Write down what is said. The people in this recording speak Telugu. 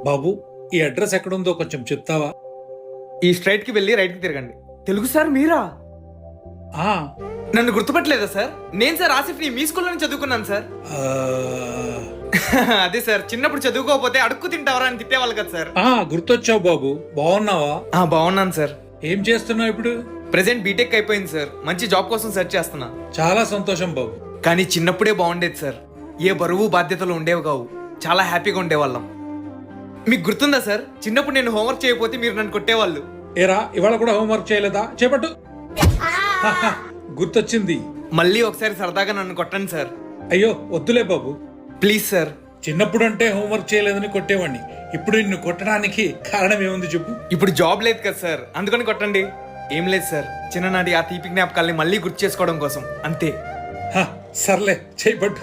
బాబు, ఈ అడ్రస్ ఎక్కడుందో కొంచెం చెప్తావా? ఈ స్ట్రైట్ కి వెళ్ళి రైట్ కి తిరగండి. తెలుగు సార్ మీరా? ఆ, నన్ను గుర్తుపట్టలేదా సార్? నేను సార్ ఆసిఫ్ని మీ స్కూల్లోనే చదువుకున్నాను సార్. ఆ, అదే సార్, చిన్నప్పుడు చదువుకోకపోతే అడుక్కు తింటావరా అని తిట్టేవాళ్ళు కదా సార్. గుర్తొచ్చావు బాబు. బాగున్నావా? బాగున్నాను సార్. ఏం చేస్తున్నావు ఇప్పుడు? ప్రెసెంట్ బీటెక్ అయిపోయింది సార్. మంచి జాబ్ కోసం సెర్చ్ చేస్తున్నా. చాలా సంతోషం బాబు. కానీ చిన్నప్పుడే బాగుండేది సార్. ఏ బరువు బాధ్యతలు ఉండేవి కావు. చాలా హ్యాపీగా ఉండేవాళ్ళం. మీకు గుర్తుందా సార్, చిన్నప్పుడు నేను హోంవర్క్ చేయకపోతే మీరు నన్ను కొట్టేవాళ్ళు. ఏరా, ఇవాళ కూడా హోంవర్క్ చేయలేదా? చేపట్టు. గుర్తొచ్చింది. మళ్ళీ ఒకసారి సరదాగా నన్ను కొట్టండి సార్. అయ్యో వద్దులే బాబు. Please sir. చిన్నప్పుడు అంటే హోంవర్క్ చేయలేదని కొట్టేవాడిని. ఇప్పుడు నిన్ను కొట్టడానికి కారణం ఏముంది చెప్పు? ఇప్పుడు జాబ్ లేదు కదా సార్, అందుకని కొట్టండి. ఏం లేదు సార్, చిన్ననాటి ఆ తీపి జ్ఞాపకాల్ని మళ్ళీ గుర్తు చేసుకోవడం కోసం అంతే. సర్లే, చేపట్టు.